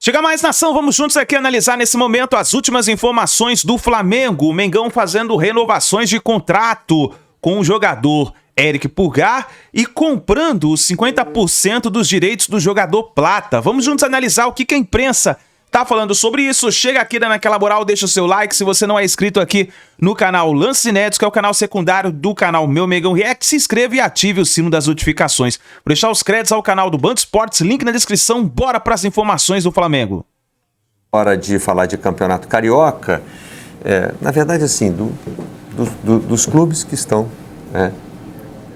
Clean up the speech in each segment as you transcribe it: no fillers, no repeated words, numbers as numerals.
Chega mais, nação, vamos juntos aqui analisar nesse momento as últimas informações do Flamengo. O Mengão fazendo renovações de contrato com o jogador Eric Pulgar e comprando os 50% dos direitos do jogador Plata. Vamos juntos analisar o que a imprensa tá falando sobre isso. Chega aqui dando aquela moral, deixa o seu like. Se você não é inscrito aqui no canal Lances Inéditos, que é o canal secundário do canal Meu Mengão React, se inscreva e ative o sino das notificações. Vou deixar os créditos ao canal do Band Esportes, link na descrição. Bora para as informações do Flamengo. Hora de falar de campeonato carioca, na verdade assim, dos clubes que estão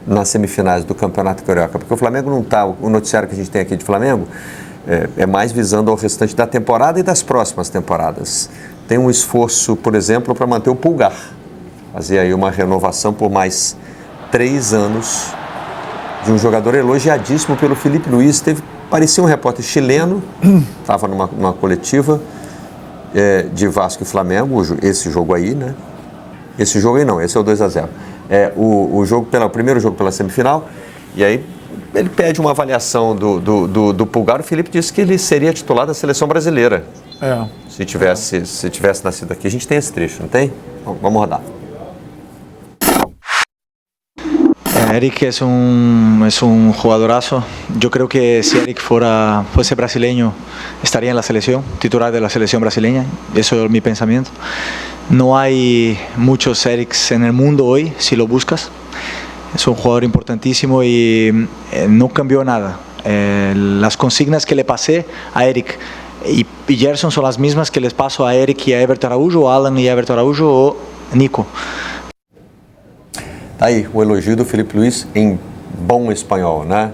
nas semifinais do campeonato carioca, porque o Flamengo não está, o noticiário que a gente tem aqui de Flamengo é mais visando ao restante da temporada e das próximas temporadas. Tem um esforço, por exemplo, para manter o Pulgar, fazer aí uma renovação por mais 3 anos de um jogador elogiadíssimo pelo Felipe Luiz. Parecia um repórter chileno, estava numa coletiva de Vasco e Flamengo, esse jogo aí, né? Esse jogo aí não, esse é o 2-0. O primeiro jogo pela semifinal, e aí ele pede uma avaliação do Pulgar. O Felipe disse que ele seria titular da seleção brasileira. Se tivesse nascido aqui. A gente tem esse trecho, não tem? Vamos rodar. Eric es un jugadorazo. Yo creo que si Eric fuese brasileño, estaría en la selección, titular de la selección brasileña. Eso es mi pensamiento. No hay muchos Erics en el mundo hoy, si lo buscas. Es un jugador importantísimo y no cambió nada. Las consignas que le pasé a Eric y Gerson son las mismas que les paso a Eric y a Everton Araújo, o Alan y a Everton Araújo, o Nico. Tá aí o elogio do Felipe Luiz em bom espanhol, né?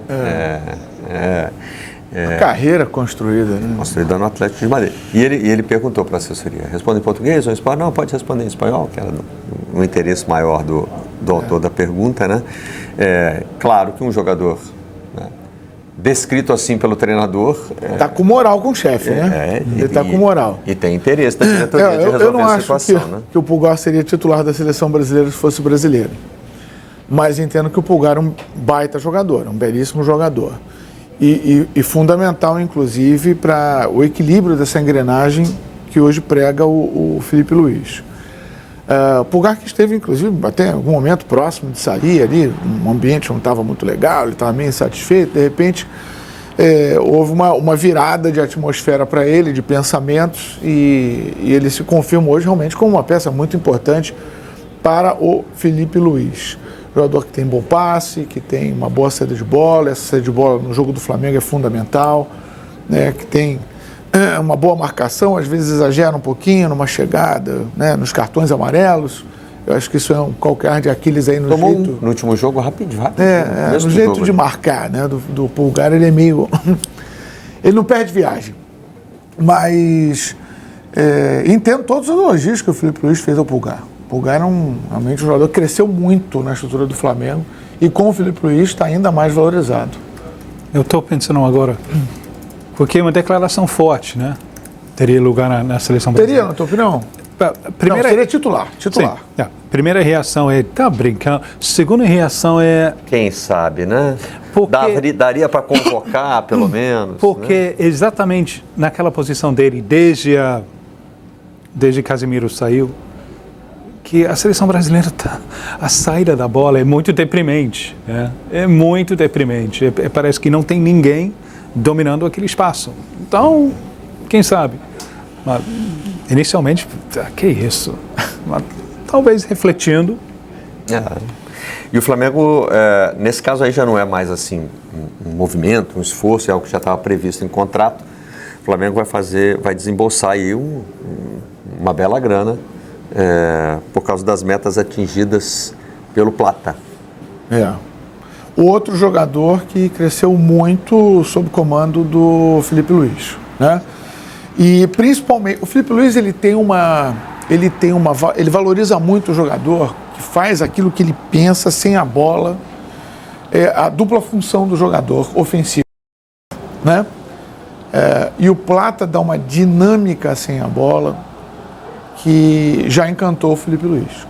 Carreira construída, né? Construída no Atlético de Madrid. E ele perguntou para a assessoria: responde em português ou em espanhol? Não, pode responder em espanhol, que era o interesse maior do autor da pergunta, né? Claro que um jogador, né, descrito assim pelo treinador... Tá com moral com o chefe, né? Ele tá com moral. E tem interesse da diretoria de resolver a situação, né? Eu não acho que o Pulgar seria titular da seleção brasileira se fosse brasileiro. Mas entendo que o Pulgar é um baita jogador, um belíssimo jogador. E fundamental, inclusive, para o equilíbrio dessa engrenagem que hoje prega o Felipe Luiz. O Pulgar que esteve, inclusive, até em algum momento próximo de sair ali, um ambiente não estava muito legal, ele estava meio insatisfeito, de repente houve uma virada de atmosfera para ele, de pensamentos, e ele se confirma hoje realmente como uma peça muito importante para o Felipe Luiz. Jogador que tem bom passe, que tem uma boa saída de bola. Essa saída de bola no jogo do Flamengo é fundamental, né? Que tem uma boa marcação, às vezes exagera um pouquinho numa chegada, né? Nos cartões amarelos. Eu acho que isso é um calcanhar de Aquiles aí no Tomou jeito... no último jogo rapidinho. No jeito de marcar, né? Do Pulgar, ele é meio... ele não perde viagem. Mas entendo todos os elogios que o Felipe Luiz fez ao Pulgar. O Pulgar é realmente um jogador que cresceu muito na estrutura do Flamengo e com o Felipe Luiz está ainda mais valorizado. Eu estou pensando agora, porque é uma declaração forte, né? Teria lugar na seleção brasileira. Teria, na tua opinião? Não, seria titular. Sim, primeira reação é, tá brincando. Segunda reação é... Quem sabe, né? Porque, daria para convocar, pelo menos. Porque exatamente naquela posição dele, desde Casemiro saiu, que a seleção brasileira a saída da bola é muito deprimente, né? É muito deprimente. Parece que não tem ninguém dominando aquele espaço. Então, quem sabe? Mas, inicialmente, que isso? Mas, talvez refletindo. E o Flamengo, nesse caso aí já não é mais assim um movimento, um esforço, é algo que já estava previsto em contrato. O Flamengo vai desembolsar aí uma bela grana, por causa das metas atingidas pelo Plata. O outro jogador que cresceu muito sob o comando do Felipe Luiz, né? E principalmente o Felipe Luiz ele valoriza muito o jogador que faz aquilo que ele pensa sem a bola, a dupla função do jogador ofensivo, né? E o Plata dá uma dinâmica sem a bola que já encantou o Felipe Luiz.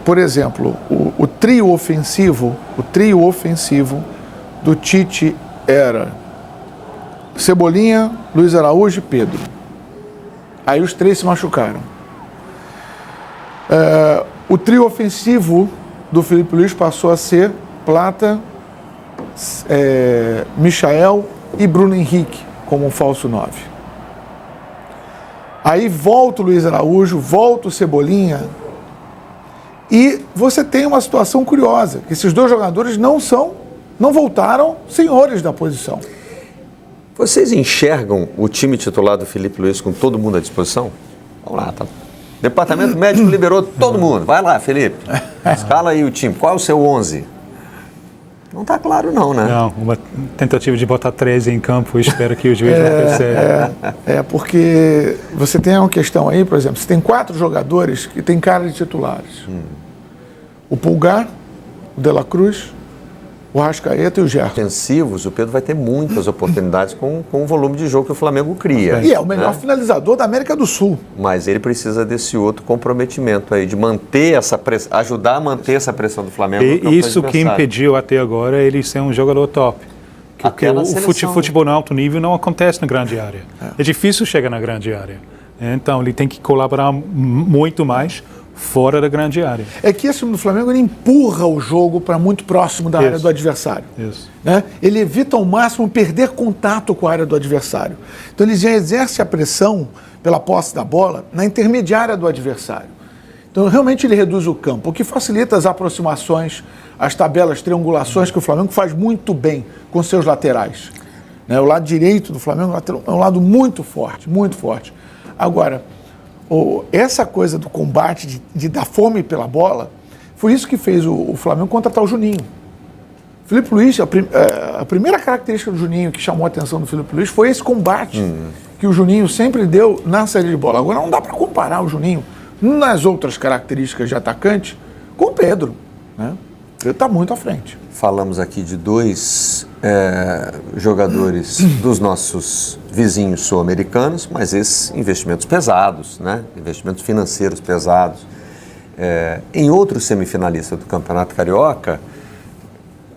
Por exemplo, o trio ofensivo do Tite era Cebolinha, Luiz Araújo e Pedro. Aí os 3 se machucaram. O trio ofensivo do Felipe Luiz passou a ser Plata, Michael e Bruno Henrique como um falso 9. Aí volta o Luiz Araújo, volta o Cebolinha e você tem uma situação curiosa, que esses 2 jogadores não voltaram senhores da posição. Vocês enxergam o time titular do Felipe Luiz com todo mundo à disposição? Vamos lá, tá? Departamento médico liberou todo mundo. Vai lá, Felipe. Escala aí o time. Qual é o seu 11? Não está claro não, né? Não, uma tentativa de botar 13 em campo, espero que o juiz não perceba. Porque você tem uma questão aí, por exemplo, você tem 4 jogadores que têm cara de titulares. O Pulgar, o De La Cruz, o Rascaeta e o Gerson. Ofensivos, o Pedro vai ter muitas oportunidades com o volume de jogo que o Flamengo cria. E é o melhor finalizador da América do Sul. Mas ele precisa desse outro comprometimento aí, de manter essa pressão, ajudar a manter essa pressão do Flamengo. E isso que impediu até agora ele ser um jogador top. Porque o futebol no alto nível não acontece na grande área. É difícil chegar na grande área. Então ele tem que colaborar muito mais fora da grande área. É que esse time do Flamengo ele empurra o jogo para muito próximo da área do adversário. Né? Ele evita ao máximo perder contato com a área do adversário. Então ele já exerce a pressão pela posse da bola na intermediária do adversário. Então realmente ele reduz o campo, o que facilita as aproximações, as tabelas, triangulações que o Flamengo faz muito bem com seus laterais. Né? O lado direito do Flamengo é um lado muito forte, muito forte. Agora, essa coisa do combate, de dar fome pela bola, foi isso que fez o Flamengo contratar o Juninho. Felipe Luiz, a primeira característica do Juninho que chamou a atenção do Felipe Luiz foi esse combate que o Juninho sempre deu na saída de bola. Agora não dá para comparar o Juninho nas outras características de atacante com o Pedro. Né? Ele está muito à frente. Falamos aqui de 2 jogadores dos nossos vizinhos sul-americanos, mas esses investimentos pesados, né? Investimentos financeiros pesados. Em outros semifinalistas do Campeonato Carioca,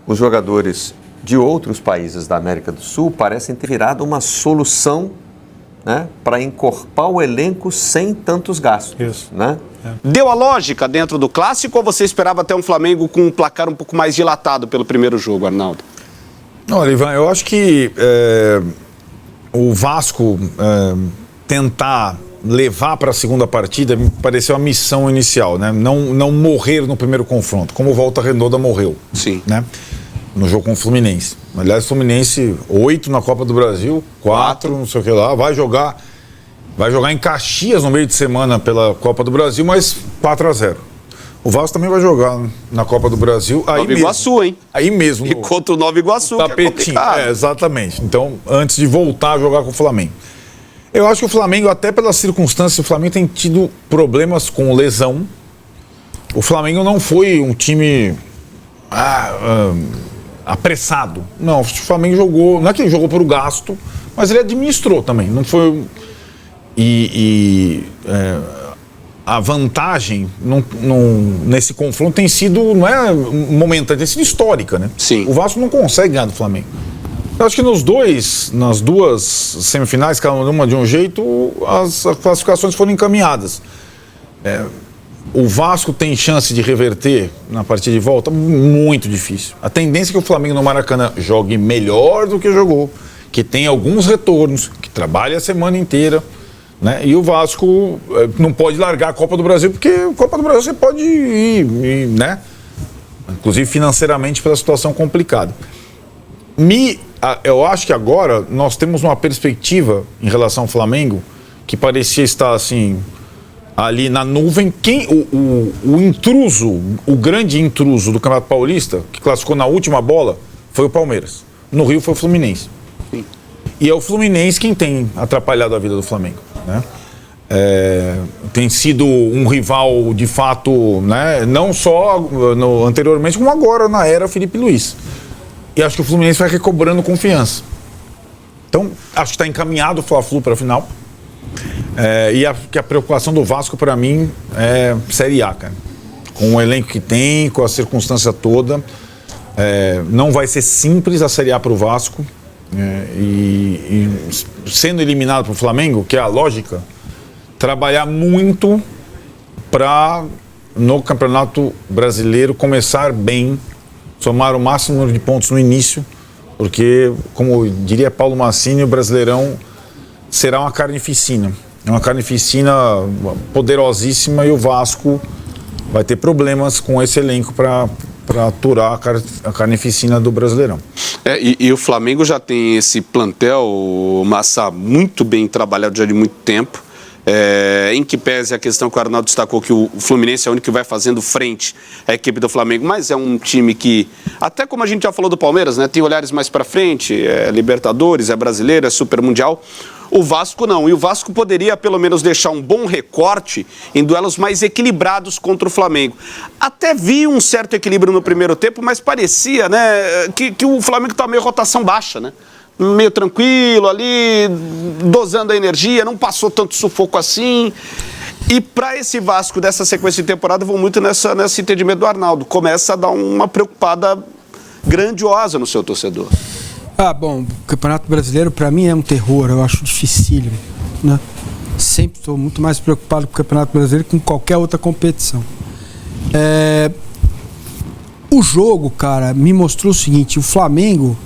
os jogadores de outros países da América do Sul parecem ter virado uma solução, né, para encorpar o elenco sem tantos gastos. Isso. Né? Deu a lógica dentro do clássico ou você esperava até um Flamengo com um placar um pouco mais dilatado pelo primeiro jogo, Arnaldo? Olha, Ivan, eu acho que o Vasco tentar levar para a segunda partida me pareceu a missão inicial, né? Não morrer no primeiro confronto, como o Volta Redonda morreu. Sim. Né? No jogo com o Fluminense. Aliás, o Fluminense 8 na Copa do Brasil, 4, não sei o que lá, vai jogar em Caxias no meio de semana pela Copa do Brasil, mas 4-0. O Vasco também vai jogar na Copa do Brasil. Aí Nova Iguaçu, hein? Aí mesmo. E contra o Nova Iguaçu, tapetinho. Exatamente. Então, antes de voltar a jogar com o Flamengo. Eu acho que o Flamengo, até pelas circunstâncias, o Flamengo tem tido problemas com lesão. O Flamengo não foi um time apressado. Não, o Flamengo jogou, não é que ele jogou por gasto, mas ele administrou também. Não foi... a vantagem nesse confronto tem sido, não é momentânea, tem sido histórica, né? Sim. O Vasco não consegue ganhar do Flamengo. Eu acho que nas duas semifinais, cada uma de um jeito, as classificações foram encaminhadas. O Vasco tem chance de reverter na partida de volta? Muito difícil. A tendência é que o Flamengo no Maracanã jogue melhor do que jogou, que tem alguns retornos, que trabalhe a semana inteira. Né? E o Vasco não pode largar a Copa do Brasil, porque a Copa do Brasil você pode ir, né? Inclusive financeiramente pela situação complicada. Eu acho que agora nós temos uma perspectiva em relação ao Flamengo que parecia estar assim, ali na nuvem. O intruso, o grande intruso do Campeonato Paulista, que classificou na última bola, foi o Palmeiras. No Rio foi o Fluminense. Sim. E é o Fluminense quem tem atrapalhado a vida do Flamengo. Né? Tem sido um rival de fato, né? Não só anteriormente, como agora na era Felipe Luiz. E acho que o Fluminense vai recobrando confiança. Então, acho que está encaminhado o Fla-Flu para a final. Que a preocupação do Vasco, para mim, é Série A, cara. Com o elenco que tem, com a circunstância toda. Não vai ser simples a Série A para o Vasco. e sendo eliminado para o Flamengo, que é a lógica, trabalhar muito para, no Campeonato Brasileiro, começar bem, somar o máximo número de pontos no início, porque, como diria Paulo Massini, o Brasileirão será uma carnificina. É uma carnificina poderosíssima e o Vasco vai ter problemas com esse elenco para aturar a carnificina do Brasileirão. E o Flamengo já tem esse plantel, Massa, muito bem trabalhado já de muito tempo. Em que pese a questão que o Arnaldo destacou, que o Fluminense é o único que vai fazendo frente à equipe do Flamengo, mas é um time que, até como a gente já falou do Palmeiras, né, tem olhares mais para frente, é Libertadores, é Brasileiro, é Super Mundial. O Vasco não, e o Vasco poderia pelo menos deixar um bom recorte em duelos mais equilibrados contra o Flamengo. Até vi um certo equilíbrio no primeiro tempo, mas parecia, né, que o Flamengo está meio rotação baixa, né? Meio tranquilo ali, dosando a energia, não passou tanto sufoco assim. E para esse Vasco dessa sequência de temporada, eu vou muito nesse entendimento do Arnaldo. Começa a dar uma preocupada grandiosa no seu torcedor. Bom, o Campeonato Brasileiro para mim é um terror, eu acho dificílimo, né? Sempre estou muito mais preocupado com o Campeonato Brasileiro que com qualquer outra competição. O jogo, cara, me mostrou o seguinte: o Flamengo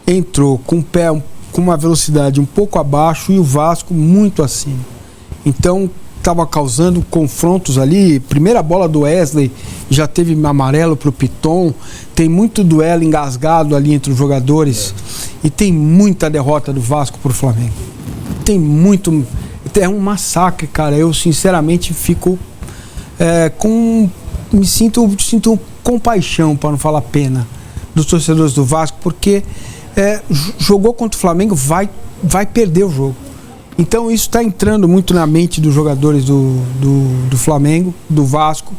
entrou com o pé com uma velocidade um pouco abaixo e o Vasco muito acima. Então estava causando confrontos ali. Primeira bola do Wesley, já teve amarelo pro Piton. Tem muito duelo engasgado ali entre os jogadores e tem muita derrota do Vasco pro Flamengo. Tem muito, é um massacre, cara. Eu sinceramente fico me sinto compaixão, para não falar pena, dos torcedores do Vasco, porque jogou contra o Flamengo, vai perder o jogo. Então isso está entrando muito na mente dos jogadores do Flamengo, do Vasco.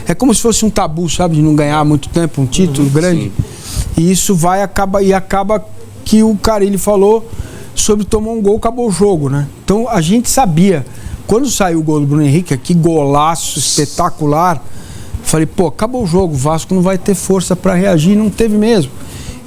É como se fosse um tabu, sabe, de não ganhar há muito tempo um título grande. Sim. E isso acaba que o Carille falou sobre tomar um gol, acabou o jogo, né? Então a gente sabia, quando saiu o gol do Bruno Henrique, que golaço espetacular, falei, acabou o jogo, o Vasco não vai ter força para reagir, não teve mesmo.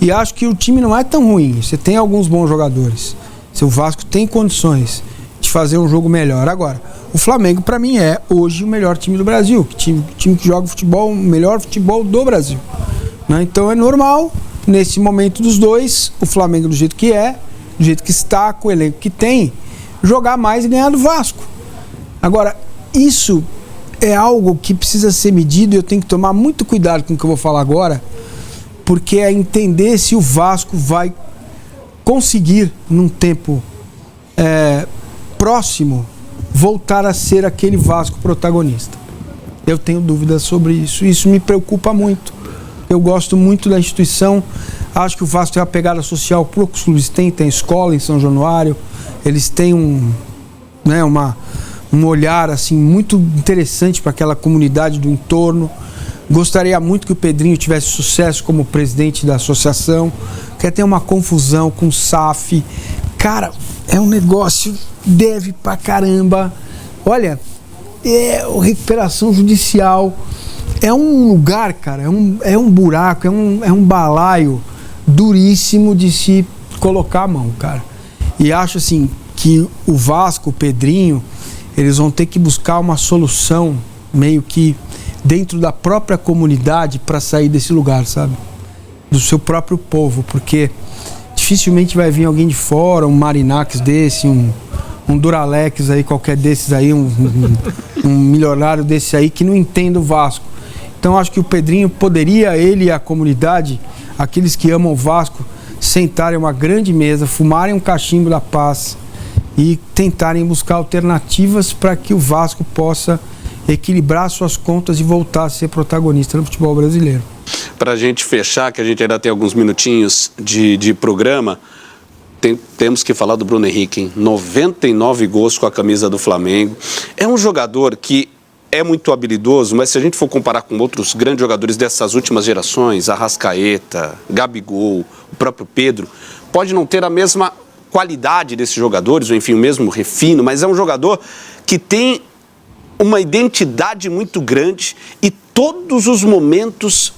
E acho que o time não é tão ruim, você tem alguns bons jogadores. O Vasco tem condições de fazer um jogo melhor. Agora, o Flamengo, para mim, é hoje o melhor time do Brasil. Time que joga futebol, o melhor futebol do Brasil. Né? Então é normal, nesse momento dos dois, o Flamengo do jeito que está, com o elenco que tem, jogar mais e ganhar do Vasco. Agora, isso é algo que precisa ser medido e eu tenho que tomar muito cuidado com o que eu vou falar agora, porque é entender se o Vasco vai conseguir, num tempo próximo, voltar a ser aquele Vasco protagonista. Eu tenho dúvidas sobre isso. Isso me preocupa muito. Eu gosto muito da instituição. Acho que o Vasco tem uma pegada social, poucos clubes têm. Tem escola em São Januário. Eles têm um olhar assim, muito interessante para aquela comunidade do entorno. Gostaria muito que o Pedrinho tivesse sucesso como presidente da associação. Quer ter uma confusão com o SAF. Cara, é um negócio, deve pra caramba. Olha, recuperação judicial. É um lugar, cara, é um buraco, é um balaio duríssimo de se colocar a mão, cara. E acho assim que o Vasco, o Pedrinho, eles vão ter que buscar uma solução meio que dentro da própria comunidade para sair desse lugar, sabe? Do seu próprio povo, porque dificilmente vai vir alguém de fora, um Marinax desse, um Duralex aí, qualquer desses aí, um milionário desse aí que não entenda o Vasco. Então acho que o Pedrinho poderia, ele e a comunidade, aqueles que amam o Vasco, sentarem uma grande mesa, fumarem um cachimbo da paz e tentarem buscar alternativas para que o Vasco possa equilibrar suas contas e voltar a ser protagonista no futebol brasileiro. Para a gente fechar, que a gente ainda tem alguns minutinhos de programa, temos que falar do Bruno Henrique, hein? 99 gols com a camisa do Flamengo. É um jogador que é muito habilidoso, mas se a gente for comparar com outros grandes jogadores dessas últimas gerações, Arrascaeta, Gabigol, o próprio Pedro, pode não ter a mesma qualidade desses jogadores, ou enfim, o mesmo refino, mas é um jogador que tem uma identidade muito grande e todos os momentos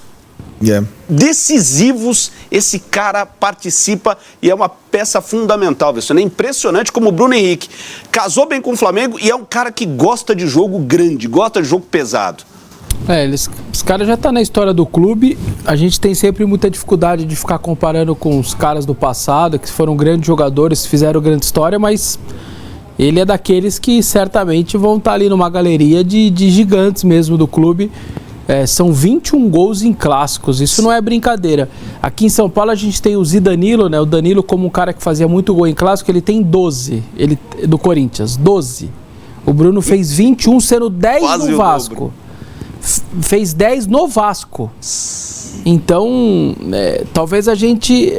decisivos, esse cara participa e é uma peça fundamental. Isso é impressionante como o Bruno Henrique casou bem com o Flamengo e é um cara que gosta de jogo grande, gosta de jogo pesado. Os caras já estão na história do clube. A gente tem sempre muita dificuldade de ficar comparando com os caras do passado, que foram grandes jogadores, fizeram grande história, mas ele é daqueles que certamente vão estar ali numa galeria de gigantes mesmo do clube. São 21 gols em clássicos, isso não é brincadeira. Aqui em São Paulo a gente tem o Zidanilo, né? O Danilo, como um cara que fazia muito gol em clássico, ele tem 12, do Corinthians, 12. O Bruno fez 21, sendo 10 quase no Vasco. Fez 10 no Vasco. Então, talvez a gente,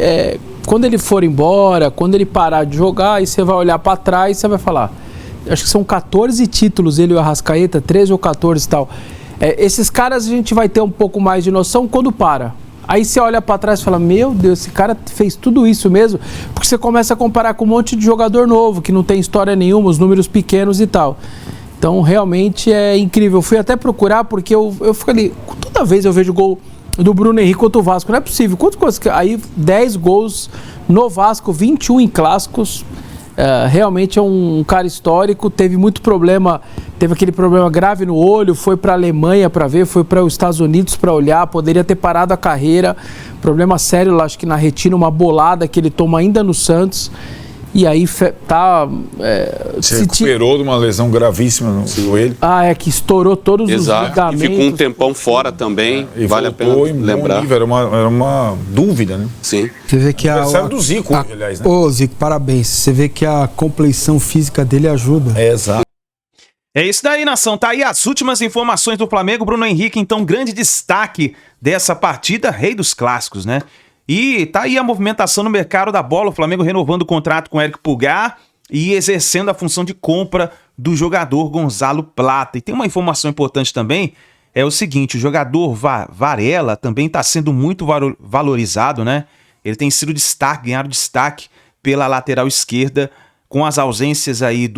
quando ele for embora, quando ele parar de jogar, aí você vai olhar para trás e você vai falar, acho que são 14 títulos, ele e o Arrascaeta, 13 ou 14 e tal. Esses caras a gente vai ter um pouco mais de noção quando para. Aí você olha para trás e fala, meu Deus, esse cara fez tudo isso mesmo? Porque você começa a comparar com um monte de jogador novo, que não tem história nenhuma, os números pequenos e tal. Então, realmente é incrível. Eu fui até procurar, porque eu fico ali, toda vez eu vejo gol do Bruno Henrique contra o Vasco, não é possível. Quantas coisas? Aí, 10 gols no Vasco, 21 em clássicos. Realmente é um cara histórico, teve muito problema, teve aquele problema grave no olho, foi para a Alemanha para ver, foi para os Estados Unidos para olhar, poderia ter parado a carreira, problema sério lá, acho que na retina, uma bolada que ele toma ainda no Santos, e aí se recuperou de uma lesão gravíssima no joelho. Que estourou todos os ligamentos. E ficou um tempão fora também, e vale a pena lembrar. Nível, era uma dúvida, né? Sim. Você vê que do Zico, aliás, né? Ô, Zico, parabéns. Você vê que a compleição física dele ajuda. Exato. É isso daí, nação. Tá aí as últimas informações do Flamengo. Bruno Henrique, então, grande destaque dessa partida, rei dos clássicos, né? E tá aí a movimentação no mercado da bola, o Flamengo renovando o contrato com o Eric Pulgar e exercendo a função de compra do jogador Gonzalo Plata. E tem uma informação importante também, é o seguinte, o jogador Varela também está sendo muito valorizado, né? Ele tem sido ganhado destaque pela lateral esquerda, com as ausências aí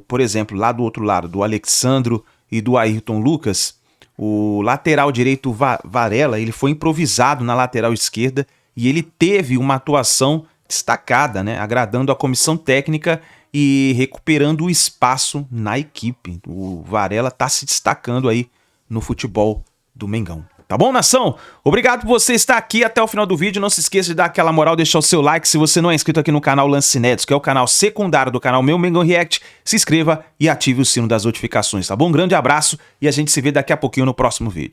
por exemplo, lá do outro lado, do Alexandro e do Ayrton Lucas. O lateral direito Varela, ele foi improvisado na lateral esquerda, e ele teve uma atuação destacada, né? Agradando a comissão técnica e recuperando o espaço na equipe. O Varela está se destacando aí no futebol do Mengão. Tá bom, nação? Obrigado por você estar aqui até o final do vídeo. Não se esqueça de dar aquela moral, deixar o seu like. Se você não é inscrito aqui no canal Lance Inéditos, que é o canal secundário do canal Meu Mengão React, se inscreva e ative o sino das notificações, tá bom? Um grande abraço e a gente se vê daqui a pouquinho no próximo vídeo.